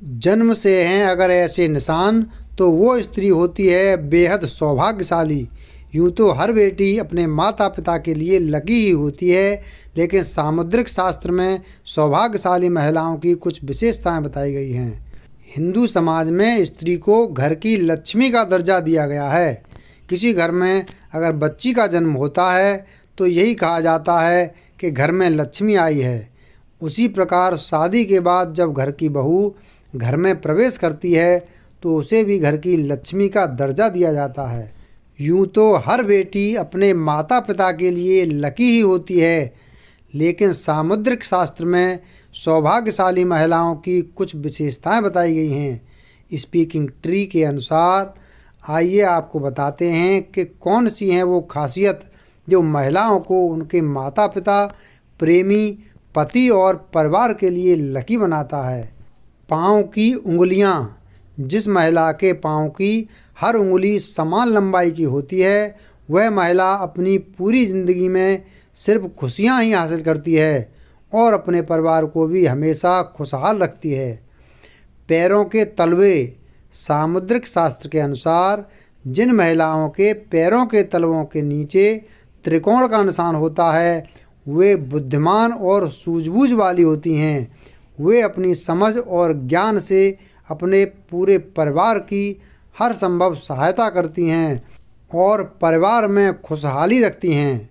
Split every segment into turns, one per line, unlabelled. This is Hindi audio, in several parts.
जन्म से हैं अगर ऐसे निशान तो वो स्त्री होती है बेहद सौभाग्यशाली। यूँ तो हर बेटी अपने माता पिता के लिए लकी ही होती है, लेकिन सामुद्रिक शास्त्र में सौभाग्यशाली महिलाओं की कुछ विशेषताएं बताई गई हैं। हिंदू समाज में स्त्री को घर की लक्ष्मी का दर्जा दिया गया है। किसी घर में अगर बच्ची का जन्म होता है तो यही कहा जाता है कि घर में लक्ष्मी आई है। उसी प्रकार शादी के बाद जब घर की बहू घर में प्रवेश करती है तो उसे भी घर की लक्ष्मी का दर्जा दिया जाता है। यूँ तो हर बेटी अपने माता पिता के लिए लकी ही होती है, लेकिन सामुद्रिक शास्त्र में सौभाग्यशाली महिलाओं की कुछ विशेषताएं बताई गई हैं। स्पीकिंग ट्री के अनुसार आइए आपको बताते हैं कि कौन सी हैं वो खासियत जो महिलाओं को उनके माता पिता, प्रेमी, पति और परिवार के लिए लकी बनाता है। पाँव की उंगलियां। जिस महिला के पाँव की हर उंगली समान लंबाई की होती है वह महिला अपनी पूरी ज़िंदगी में सिर्फ खुशियां ही हासिल करती है और अपने परिवार को भी हमेशा खुशहाल रखती है। पैरों के तलवे। सामुद्रिक शास्त्र के अनुसार जिन महिलाओं के पैरों के तलवों के नीचे त्रिकोण का निशान होता है वे बुद्धिमान और सूझबूझ वाली होती हैं। वे अपनी समझ और ज्ञान से अपने पूरे परिवार की हर संभव सहायता करती हैं और परिवार में खुशहाली रखती हैं।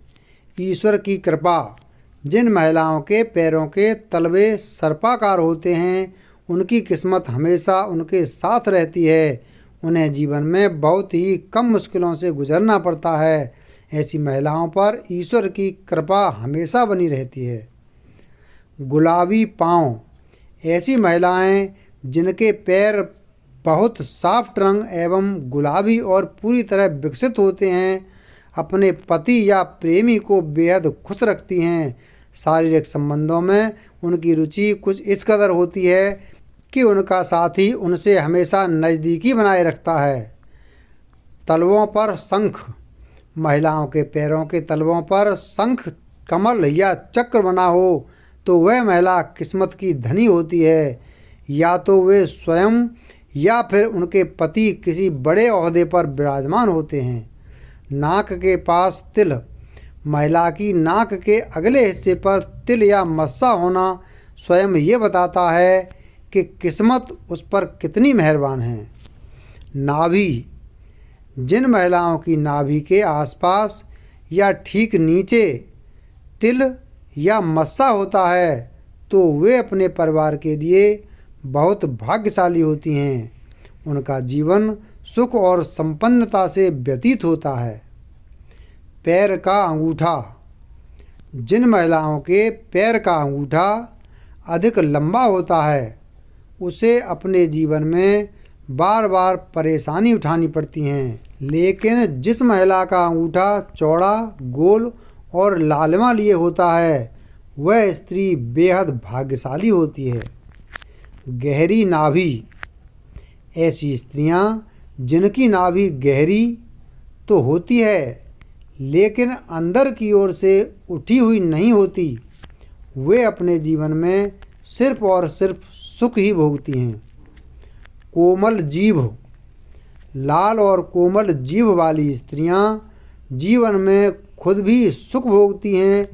ईश्वर की कृपा। जिन महिलाओं के पैरों के तलवे सर्पाकार होते हैं उनकी किस्मत हमेशा उनके साथ रहती है। उन्हें जीवन में बहुत ही कम मुश्किलों से गुजरना पड़ता है। ऐसी महिलाओं पर ईश्वर की कृपा हमेशा बनी रहती है। गुलाबी पाँव। ऐसी महिलाएं जिनके पैर बहुत सॉफ्ट रंग एवं गुलाबी और पूरी तरह विकसित होते हैं अपने पति या प्रेमी को बेहद खुश रखती हैं। शारीरिक संबंधों में उनकी रुचि कुछ इस कदर होती है कि उनका साथी उनसे हमेशा नज़दीकी बनाए रखता है। तलवों पर शंख। महिलाओं के पैरों के तलवों पर शंख, कमल या चक्र बना हो तो वह महिला किस्मत की धनी होती है। या तो वे स्वयं या फिर उनके पति किसी बड़े ओहदे पर विराजमान होते हैं। नाक के पास तिल। महिला की नाक के अगले हिस्से पर तिल या मस्सा होना स्वयं ये बताता है कि किस्मत उस पर कितनी मेहरबान है। नाभि। जिन महिलाओं की नाभि के आसपास या ठीक नीचे तिल या मस्सा होता है तो वे अपने परिवार के लिए बहुत भाग्यशाली होती हैं। उनका जीवन सुख और संपन्नता से व्यतीत होता है। पैर का अंगूठा। जिन महिलाओं के पैर का अंगूठा अधिक लंबा होता है उसे अपने जीवन में बार बार परेशानी उठानी पड़ती हैं, लेकिन जिस महिला का अंगूठा चौड़ा, गोल और लालिमा लिए होता है वह स्त्री बेहद भाग्यशाली होती है। गहरी नाभि। ऐसी स्त्रियां जिनकी नाभि गहरी तो होती है लेकिन अंदर की ओर से उठी हुई नहीं होती, वे अपने जीवन में सिर्फ और सिर्फ सुख ही भोगती हैं। कोमल जीभ। लाल और कोमल जीभ वाली स्त्रियां जीवन में खुद भी सुख भोगती हैं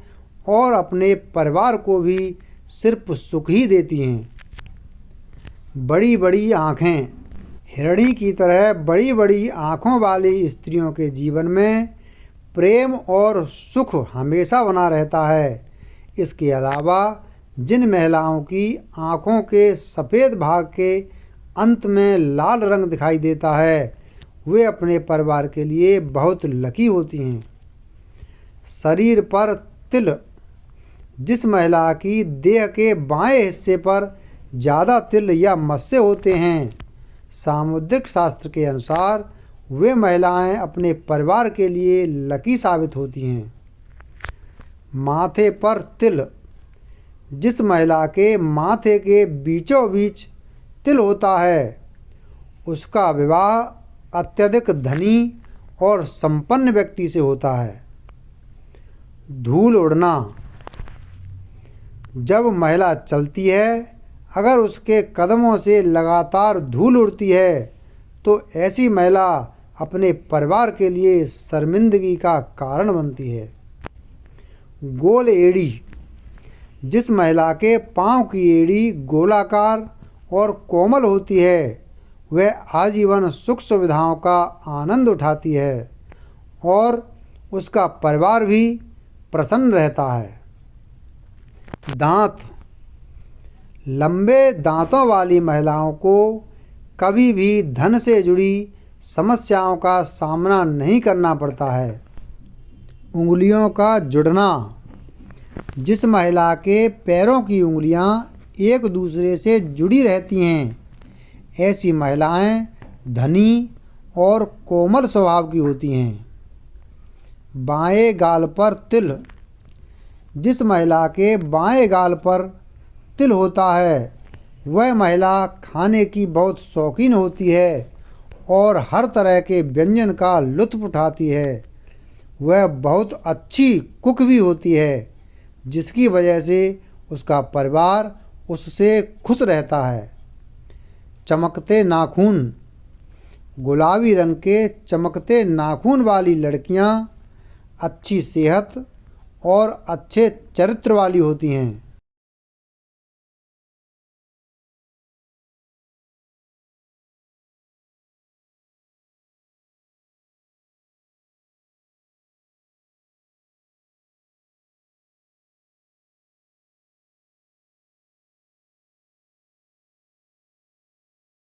और अपने परिवार को भी सिर्फ सुख ही देती हैं। बड़ी बड़ी आँखें। हिरणी की तरह बड़ी बड़ी आँखों वाली स्त्रियों के जीवन में प्रेम और सुख हमेशा बना रहता है। इसके अलावा जिन महिलाओं की आँखों के सफ़ेद भाग के अंत में लाल रंग दिखाई देता है वे अपने परिवार के लिए बहुत लकी होती हैं। शरीर पर तिल। जिस महिला की देह के बाएं हिस्से पर ज़्यादा तिल या मस्से होते हैं सामुद्रिक शास्त्र के अनुसार वे महिलाएं अपने परिवार के लिए लकी साबित होती हैं। माथे पर तिल। जिस महिला के माथे के बीचों बीच तिल होता है उसका विवाह अत्यधिक धनी और संपन्न व्यक्ति से होता है। धूल उड़ना। जब महिला चलती है अगर उसके कदमों से लगातार धूल उड़ती है तो ऐसी महिला अपने परिवार के लिए शर्मिंदगी का कारण बनती है। गोल एड़ी। जिस महिला के पाँव की एड़ी गोलाकार और कोमल होती है वह आजीवन सुख सुविधाओं का आनंद उठाती है और उसका परिवार भी प्रसन्न रहता है। दांत। लंबे दांतों वाली महिलाओं को कभी भी धन से जुड़ी समस्याओं का सामना नहीं करना पड़ता है। उंगलियों का जुड़ना। जिस महिला के पैरों की उंगलियां एक दूसरे से जुड़ी रहती हैं ऐसी महिलाएं धनी और कोमल स्वभाव की होती हैं। बाएं गाल पर तिल। जिस महिला के बाएं गाल पर तिल होता है वह महिला खाने की बहुत शौकीन होती है और हर तरह के व्यंजन का लुत्फ़ उठाती है। वह बहुत अच्छी कुक भी होती है जिसकी वजह से उसका परिवार उससे खुश रहता है। चमकते नाखून। गुलाबी रंग के चमकते नाखून वाली लड़कियां अच्छी सेहत और अच्छे चरित्र वाली होती हैं।